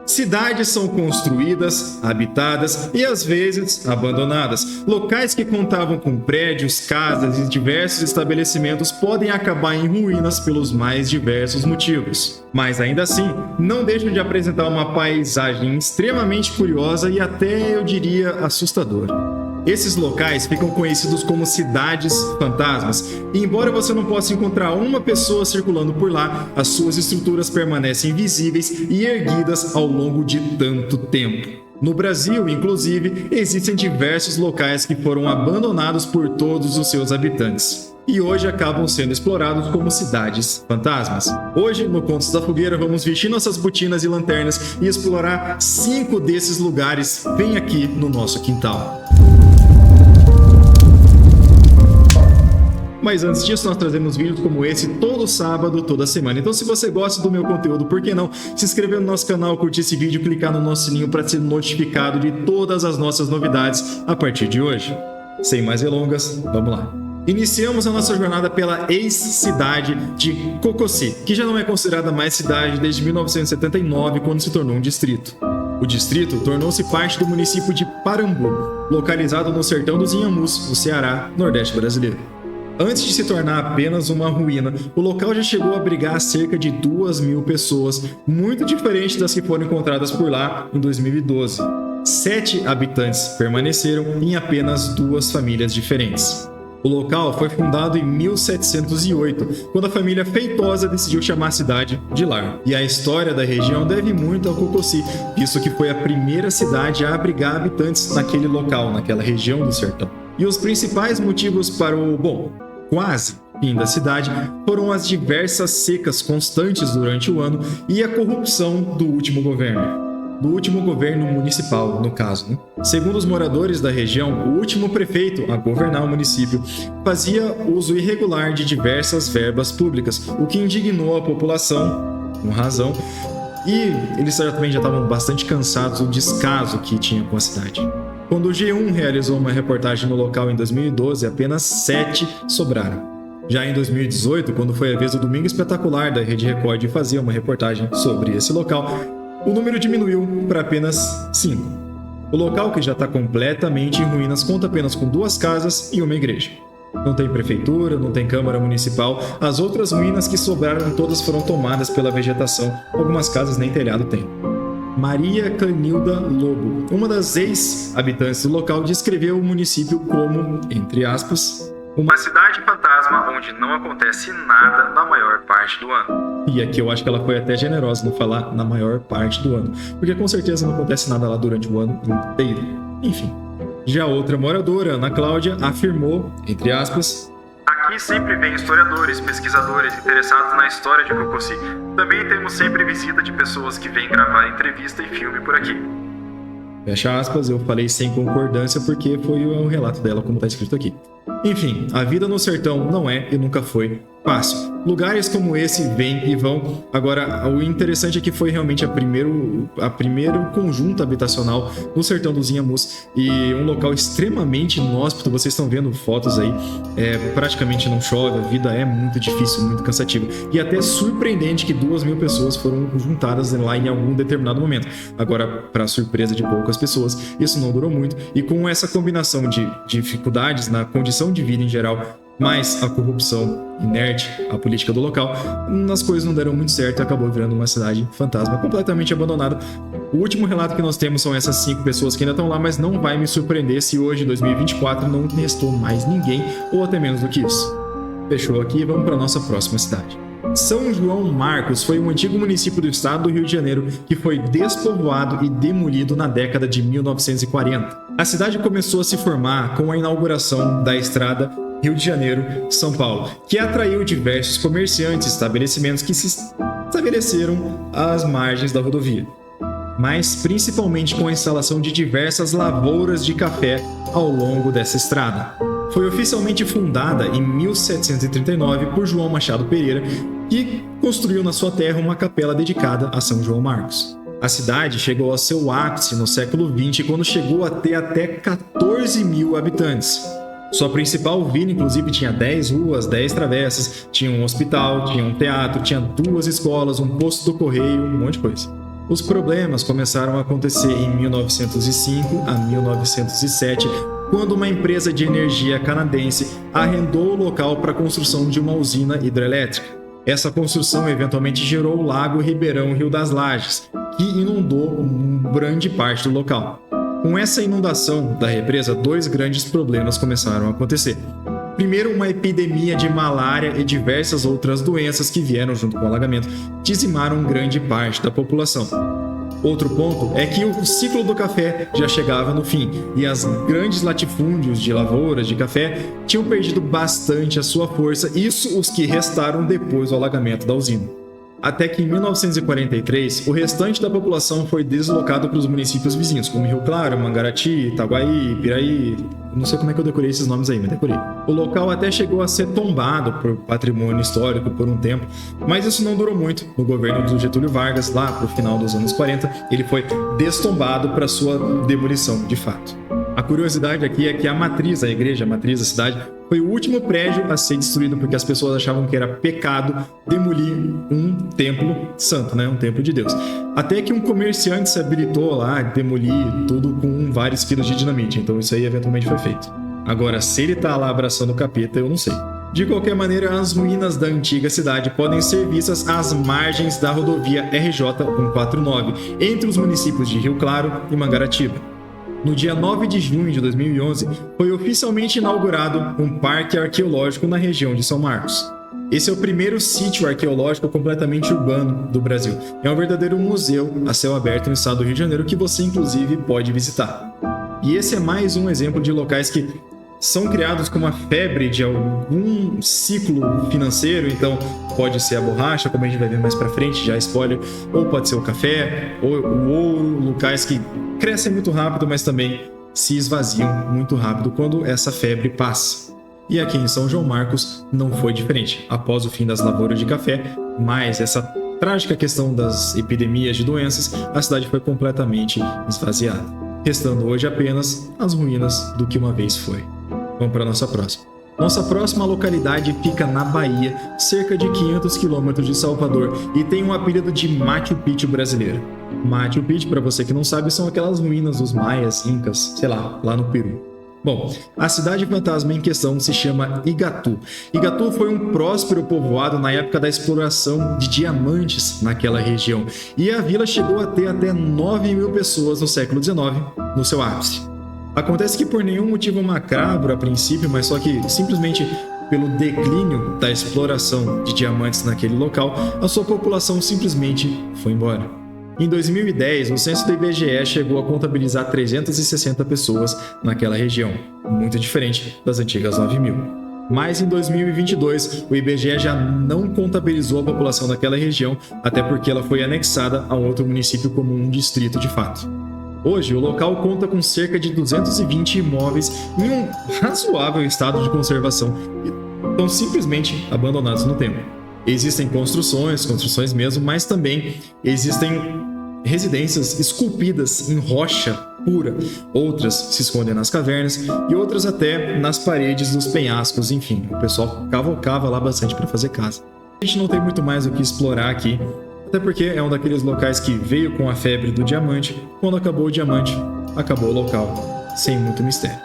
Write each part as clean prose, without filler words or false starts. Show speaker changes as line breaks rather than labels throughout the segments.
Cidades são construídas, habitadas e às vezes abandonadas. Locais que contavam com prédios, casas e diversos estabelecimentos podem acabar em ruínas pelos mais diversos motivos. Mas ainda assim, não deixam de apresentar uma paisagem extremamente curiosa e até, eu diria, assustadora. Esses locais ficam conhecidos como cidades fantasmas, e embora você não possa encontrar uma pessoa circulando por lá, as suas estruturas permanecem visíveis e erguidas ao longo de tanto tempo. No Brasil, inclusive, existem diversos locais que foram abandonados por todos os seus habitantes e hoje acabam sendo explorados como cidades fantasmas. Hoje, no Contos da Fogueira, vamos vestir nossas botinas e lanternas e explorar 5 desses lugares bem aqui no nosso quintal. Mas antes disso, nós trazemos vídeos como esse todo sábado, toda semana. Então, se você gosta do meu conteúdo, por que não se inscrever no nosso canal, curtir esse vídeo, clicar no nosso sininho para ser notificado de todas as nossas novidades a partir de hoje? Sem mais delongas, vamos lá. Iniciamos a nossa jornada pela ex-cidade de Cococi, que já não é considerada mais cidade desde 1979, quando se tornou um distrito. O distrito tornou-se parte do município de Parambu, localizado no sertão dos Inhamus, no Ceará, Nordeste brasileiro. Antes de se tornar apenas uma ruína, o local já chegou a abrigar cerca de 2.000 pessoas, muito diferente das que foram encontradas por lá em 2012. 7 habitantes permaneceram em apenas 2 famílias diferentes. O local foi fundado em 1708, quando a família Feitosa decidiu chamar a cidade de lar. E a história da região deve muito ao Cococi, visto que foi a primeira cidade a abrigar habitantes naquele local, naquela região do sertão. E os principais motivos para o, quase fim da cidade foram as diversas secas constantes durante o ano e a corrupção do último governo. Do último governo municipal, no caso, né? Segundo os moradores da região, o último prefeito a governar o município fazia uso irregular de diversas verbas públicas, o que indignou a população, com razão, e eles também já estavam bastante cansados do descaso que tinha com a cidade. Quando o G1 realizou uma reportagem no local em 2012, apenas 7 sobraram. Já em 2018, quando foi a vez do Domingo Espetacular da Rede Record de fazer uma reportagem sobre esse local, o número diminuiu para apenas 5. O local, que já está completamente em ruínas, conta apenas com 2 casas e uma igreja. Não tem prefeitura, não tem câmara municipal, as outras ruínas que sobraram todas foram tomadas pela vegetação, algumas casas nem telhado têm. Maria Canilda Lobo, uma das ex-habitantes do local, descreveu o município como, entre aspas, uma cidade fantasma onde não acontece nada na maior parte do ano. E aqui eu acho que ela foi até generosa no falar na maior parte do ano, porque com certeza não acontece nada lá durante o ano inteiro. Enfim. Já outra moradora, Ana Cláudia, afirmou, entre aspas, aqui sempre vem historiadores, pesquisadores interessados na história de Cococi. Também temos sempre visita de pessoas que vêm gravar entrevista e filme por aqui. Fecha aspas, eu falei sem concordância porque foi o relato dela, como está escrito aqui. Enfim, a vida no sertão não é e nunca foi fácil. Lugares como esse vêm e vão. Agora, o interessante é que foi realmente a primeiro conjunto habitacional no sertão dos Inhamus e um local extremamente inóspito. Vocês estão vendo fotos aí, praticamente não chove, a vida é muito difícil, muito cansativa. E até surpreendente que 2.000 pessoas foram juntadas lá em algum determinado momento. Agora, para surpresa de poucas pessoas, isso não durou muito. E com essa combinação de dificuldades na condição de vida em geral, mais a corrupção inerte, a política do local, as coisas não deram muito certo e acabou virando uma cidade fantasma completamente abandonada. O último relato que nós temos são essas 5 pessoas que ainda estão lá, mas não vai me surpreender se hoje, em 2024, não restou mais ninguém, ou até menos do que isso. Fechou aqui e vamos para a nossa próxima cidade. São João Marcos foi um antigo município do estado do Rio de Janeiro que foi despovoado e demolido na década de 1940. A cidade começou a se formar com a inauguração da estrada Rio de Janeiro-São Paulo, que atraiu diversos comerciantes e estabelecimentos que se estabeleceram às margens da rodovia, mas principalmente com a instalação de diversas lavouras de café ao longo dessa estrada. Foi oficialmente fundada em 1739 por João Machado Pereira, que construiu na sua terra uma capela dedicada a São João Marcos. A cidade chegou ao seu ápice no século XX, quando chegou a ter até 14.000 habitantes. Sua principal vila, inclusive, tinha 10 ruas, 10 travessas, tinha um hospital, tinha um teatro, tinha 2 escolas, um posto do correio, um monte de coisa. Os problemas começaram a acontecer em 1905 a 1907, quando uma empresa de energia canadense arrendou o local para a construção de uma usina hidrelétrica. Essa construção eventualmente gerou o Lago Ribeirão Rio das Lajes, que inundou grande parte do local. Com essa inundação da represa, dois grandes problemas começaram a acontecer. Primeiro, uma epidemia de malária e diversas outras doenças que vieram junto com o alagamento dizimaram grande parte da população. Outro ponto é que o ciclo do café já chegava no fim e as grandes latifúndios de lavouras de café tinham perdido bastante a sua força, isso os que restaram depois do alagamento da usina. Até que em 1943, o restante da população foi deslocado para os municípios vizinhos, como Rio Claro, Mangarati, Itaguaí, Piraí. Não sei como é que eu decorei esses nomes aí, mas decorei. O local até chegou a ser tombado por patrimônio histórico por um tempo, mas isso não durou muito. No governo do Getúlio Vargas, lá para o final dos anos 40, ele foi destombado para sua demolição, de fato. A curiosidade aqui é que a matriz, a igreja, a matriz da cidade, foi o último prédio a ser destruído porque as pessoas achavam que era pecado demolir um templo santo, né? Um templo de Deus. Até que um comerciante se habilitou lá a demolir tudo com vários quilos de dinamite, então isso aí eventualmente foi feito. Agora, se ele tá lá abraçando o capeta, eu não sei. De qualquer maneira, as ruínas da antiga cidade podem ser vistas às margens da rodovia RJ 149, entre os municípios de Rio Claro e Mangaratiba. No dia 9 de junho de 2011, foi oficialmente inaugurado um parque arqueológico na região de São Marcos. Esse é o primeiro sítio arqueológico completamente urbano do Brasil. É um verdadeiro museu a céu aberto no estado do Rio de Janeiro que você, inclusive, pode visitar. E esse é mais um exemplo de locais que são criados com uma febre de algum ciclo financeiro, então pode ser a borracha, como a gente vai ver mais pra frente, já spoiler, ou pode ser o café, ou o ouro, locais que crescem muito rápido, mas também se esvaziam muito rápido quando essa febre passa. E aqui em São João Marcos não foi diferente. Após o fim das lavouras de café, mais essa trágica questão das epidemias de doenças, a cidade foi completamente esvaziada, restando hoje apenas as ruínas do que uma vez foi. Vamos para a nossa próxima. Nossa próxima localidade fica na Bahia, cerca de 500 quilômetros de Salvador, e tem um apelido de Machu Picchu brasileira. Machu Picchu, para você que não sabe, são aquelas ruínas dos maias, incas, sei lá no Peru. Bom, a cidade fantasma em questão se chama Igatu. Igatu foi um próspero povoado na época da exploração de diamantes naquela região, e a vila chegou a ter até 9.000 pessoas no século XIX, no seu ápice. Acontece que por nenhum motivo macabro a princípio, mas só que simplesmente pelo declínio da exploração de diamantes naquele local, a sua população simplesmente foi embora. Em 2010, o censo do IBGE chegou a contabilizar 360 pessoas naquela região, muito diferente das antigas 9.000. Mas em 2022, o IBGE já não contabilizou a população daquela região, até porque ela foi anexada a um outro município como um distrito de fato. Hoje, o local conta com cerca de 220 imóveis em um razoável estado de conservação e estão simplesmente abandonados no tempo. Existem construções mesmo, mas também existem residências esculpidas em rocha pura. Outras se escondem nas cavernas e outras até nas paredes dos penhascos. Enfim, o pessoal cavocava lá bastante para fazer casa. A gente não tem muito mais o que explorar aqui, até porque é um daqueles locais que veio com a febre do diamante. Quando acabou o diamante, acabou o local, sem muito mistério.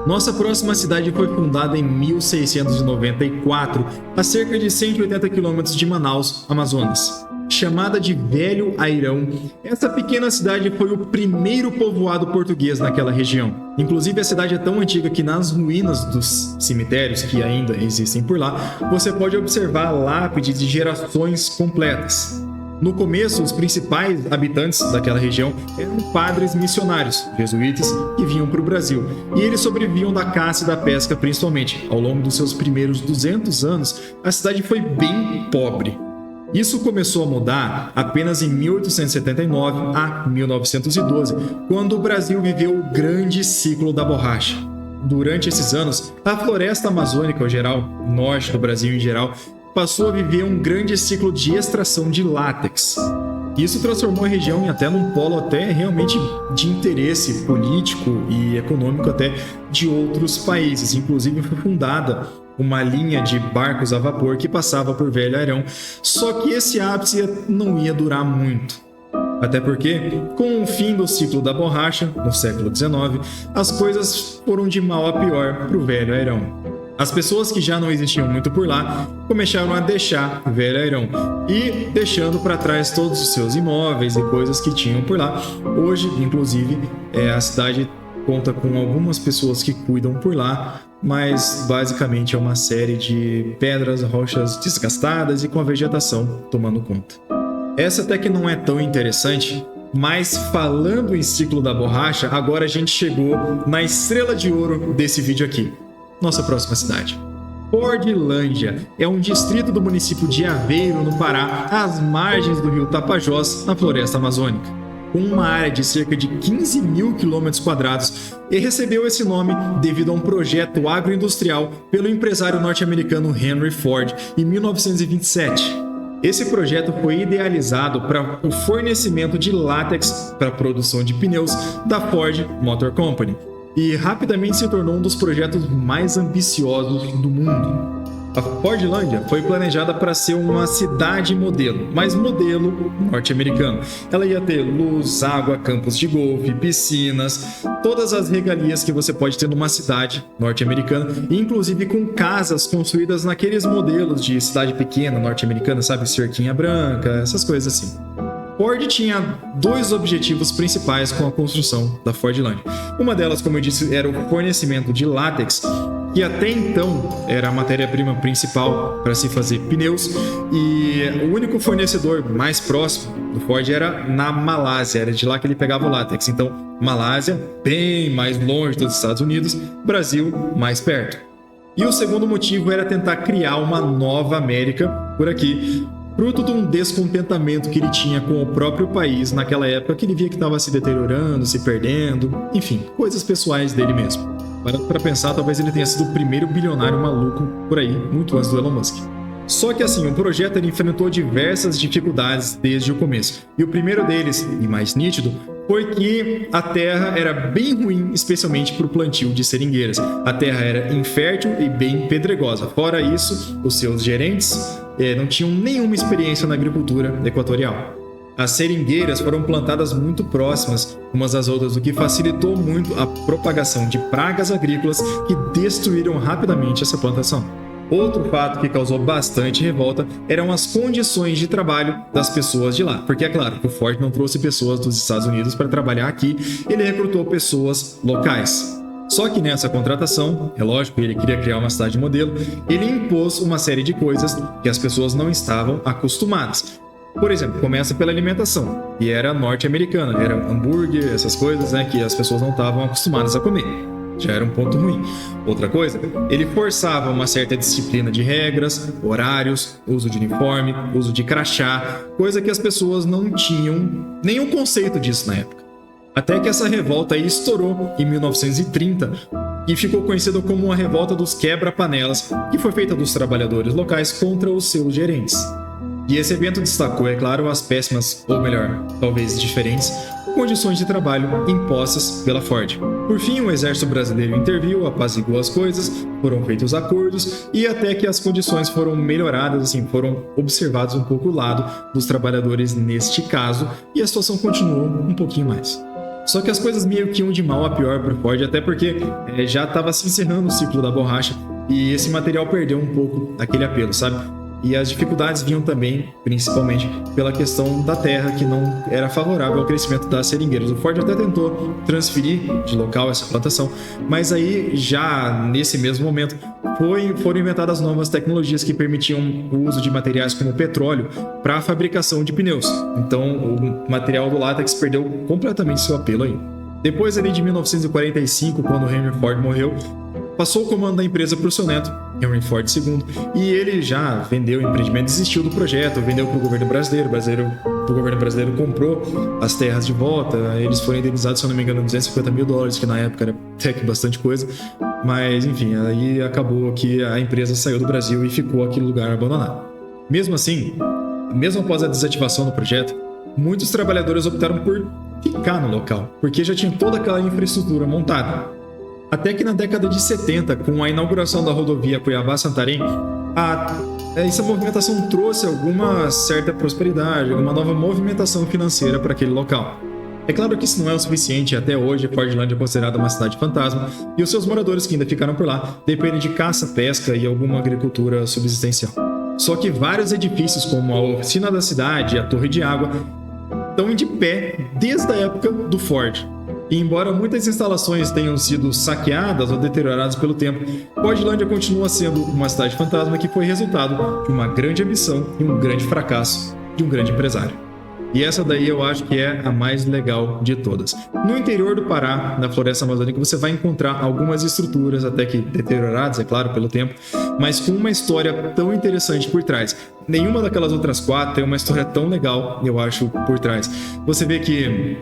Nossa próxima cidade foi fundada em 1694, a cerca de 180 quilômetros de Manaus, Amazonas. Chamada de Velho Airão, essa pequena cidade foi o primeiro povoado português naquela região. Inclusive, a cidade é tão antiga que nas ruínas dos cemitérios, que ainda existem por lá, você pode observar lápides de gerações completas. No começo, os principais habitantes daquela região eram padres missionários, jesuítas, que vinham para o Brasil, e eles sobreviviam da caça e da pesca principalmente. Ao longo dos seus primeiros 200 anos, a cidade foi bem pobre. Isso começou a mudar apenas em 1879 a 1912, quando o Brasil viveu o grande ciclo da borracha. Durante esses anos, a floresta amazônica em geral, norte do Brasil em geral, passou a viver um grande ciclo de extração de látex. Isso transformou a região em até num polo até realmente de interesse político e econômico até de outros países. Inclusive foi fundada uma linha de barcos a vapor que passava por Velho Airão, só que esse ápice não ia durar muito. Até porque, com o fim do ciclo da borracha, no século XIX, as coisas foram de mal a pior para o Velho Airão. As pessoas que já não existiam muito por lá começaram a deixar o Velho Airão e deixando para trás todos os seus imóveis e coisas que tinham por lá. Hoje, inclusive, a cidade conta com algumas pessoas que cuidam por lá, mas basicamente é uma série de pedras, rochas desgastadas e com a vegetação tomando conta. Essa até que não é tão interessante, mas falando em ciclo da borracha, agora a gente chegou na estrela de ouro desse vídeo aqui. Nossa próxima cidade. Fordlândia é um distrito do município de Aveiro, no Pará, às margens do rio Tapajós, na floresta amazônica, com uma área de cerca de 15 mil km², e recebeu esse nome devido a um projeto agroindustrial pelo empresário norte-americano Henry Ford em 1927. Esse projeto foi idealizado para o fornecimento de látex para a produção de pneus da Ford Motor Company e rapidamente se tornou um dos projetos mais ambiciosos do mundo. A Fordlândia foi planejada para ser uma cidade modelo, mas modelo norte-americano. Ela ia ter luz, água, campos de golfe, piscinas, todas as regalias que você pode ter numa cidade norte-americana, inclusive com casas construídas naqueles modelos de cidade pequena norte-americana, sabe? Cerquinha branca, essas coisas assim. Ford tinha dois objetivos principais com a construção da Fordlândia. Uma delas, como eu disse, era o fornecimento de látex, que até então era a matéria-prima principal para se fazer pneus, e o único fornecedor mais próximo do Ford era na Malásia, era de lá que ele pegava o látex. Então, Malásia, bem mais longe dos Estados Unidos, Brasil, mais perto. E o segundo motivo era tentar criar uma nova América por aqui, fruto de um descontentamento que ele tinha com o próprio país naquela época, que ele via que estava se deteriorando, se perdendo, enfim, coisas pessoais dele mesmo. Para pensar, talvez ele tenha sido o primeiro bilionário maluco por aí, muito antes do Elon Musk. Só que assim, o projeto ele enfrentou diversas dificuldades desde o começo. E o primeiro deles, e mais nítido, foi que a terra era bem ruim, especialmente para o plantio de seringueiras. A terra era infértil e bem pedregosa. Fora isso, os seus gerentes não tinham nenhuma experiência na agricultura equatorial. As seringueiras foram plantadas muito próximas umas às outras, o que facilitou muito a propagação de pragas agrícolas que destruíram rapidamente essa plantação. Outro fato que causou bastante revolta eram as condições de trabalho das pessoas de lá. Porque é claro que o Ford não trouxe pessoas dos Estados Unidos para trabalhar aqui, ele recrutou pessoas locais. Só que nessa contratação, é lógico, ele queria criar uma cidade modelo, ele impôs uma série de coisas que as pessoas não estavam acostumadas. Por exemplo, começa pela alimentação, e era norte-americana, era hambúrguer, essas coisas, que as pessoas não estavam acostumadas a comer. Já era um ponto ruim. Outra coisa, ele forçava uma certa disciplina de regras, horários, uso de uniforme, uso de crachá, coisa que as pessoas não tinham nenhum conceito disso na época. Até que essa revolta aí estourou em 1930 e ficou conhecida como a Revolta dos Quebra-Panelas, que foi feita dos trabalhadores locais contra os seus gerentes. E esse evento destacou, é claro, as péssimas, ou melhor, talvez diferentes, condições de trabalho impostas pela Ford. Por fim, o exército brasileiro interviu, apaziguou as coisas, foram feitos acordos e até que as condições foram melhoradas, foram observados um pouco o lado dos trabalhadores neste caso, e a situação continuou um pouquinho mais. Só que as coisas meio que iam de mal a pior para o Ford, até porque já estava se encerrando o ciclo da borracha e esse material perdeu um pouco aquele apelo, sabe? E as dificuldades vinham também, principalmente, pela questão da terra, que não era favorável ao crescimento das seringueiras. O Ford até tentou transferir de local essa plantação, mas aí, já nesse mesmo momento, foram inventadas novas tecnologias que permitiam o uso de materiais como petróleo para a fabricação de pneus. Então, o material do látex perdeu completamente seu apelo aí. Depois ali de 1945, quando Henry Ford morreu, passou o comando da empresa para o seu neto, Henry Ford II, e ele já vendeu o empreendimento, desistiu do projeto, vendeu para o governo brasileiro, o governo brasileiro comprou as terras de volta, eles foram indenizados, se eu não me engano, $250 mil, que na época era até que bastante coisa, mas enfim, aí acabou que a empresa saiu do Brasil e ficou aquele lugar abandonado. Mesmo assim, mesmo após a desativação do projeto, muitos trabalhadores optaram por ficar no local, porque já tinha toda aquela infraestrutura montada. Até que na década de 70, com a inauguração da rodovia Cuiabá-Santarém, a essa movimentação trouxe alguma certa prosperidade, alguma nova movimentação financeira para aquele local. É claro que isso não é o suficiente. Até hoje, Fordlândia é considerada uma cidade fantasma e os seus moradores que ainda ficaram por lá dependem de caça, pesca e alguma agricultura subsistencial. Só que vários edifícios, como a oficina da cidade e a torre de água, estão de pé desde a época do Ford. E embora muitas instalações tenham sido saqueadas ou deterioradas pelo tempo, Fordlândia continua sendo uma cidade fantasma que foi resultado de uma grande ambição e um grande fracasso de um grande empresário. E essa daí eu acho que é a mais legal de todas. No interior do Pará, na floresta amazônica, você vai encontrar algumas estruturas, até que deterioradas, é claro, pelo tempo, mas com uma história tão interessante por trás. Nenhuma daquelas outras 4 tem uma história tão legal, eu acho, por trás. Você vê que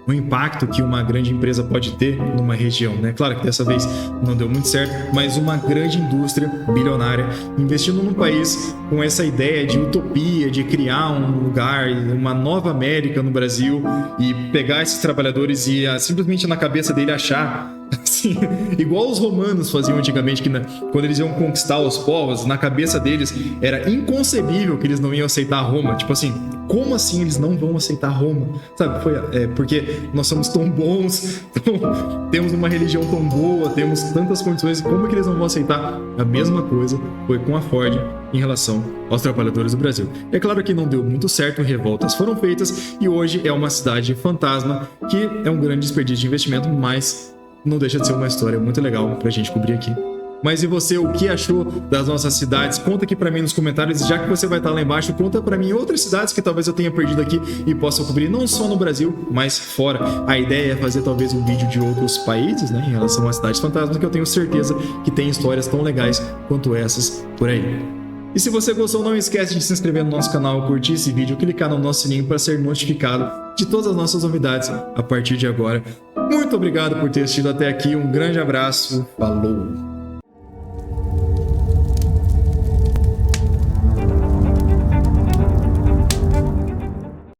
o impacto que uma grande empresa pode ter numa região, né? Claro que dessa vez não deu muito certo, mas uma grande indústria bilionária investindo num país com essa ideia de utopia, de criar um lugar, uma nova América no Brasil e pegar esses trabalhadores e simplesmente na cabeça dele achar assim, igual os romanos faziam antigamente, que quando eles iam conquistar os povos, na cabeça deles era inconcebível que eles não iam aceitar Roma. Tipo assim, como assim eles não vão aceitar Roma? Sabe, porque nós somos tão bons, temos uma religião tão boa, temos tantas condições, como que eles não vão aceitar? A mesma coisa foi com a Ford em relação aos trabalhadores do Brasil. É claro que não deu muito certo, revoltas foram feitas e hoje é uma cidade fantasma que é um grande desperdício de investimento, mas não deixa de ser uma história muito legal pra gente cobrir aqui. Mas e você, o que achou das nossas cidades? Conta aqui pra mim nos comentários, já que você vai estar lá embaixo, conta pra mim outras cidades que talvez eu tenha perdido aqui e possa cobrir não só no Brasil, mas fora. A ideia é fazer talvez um vídeo de outros países, né, em relação às cidades fantasmas, que eu tenho certeza que tem histórias tão legais quanto essas por aí. E se você gostou, não esquece de se inscrever no nosso canal, curtir esse vídeo, clicar no nosso sininho para ser notificado de todas as nossas novidades a partir de agora. Muito obrigado por ter assistido até aqui, um grande abraço, falou!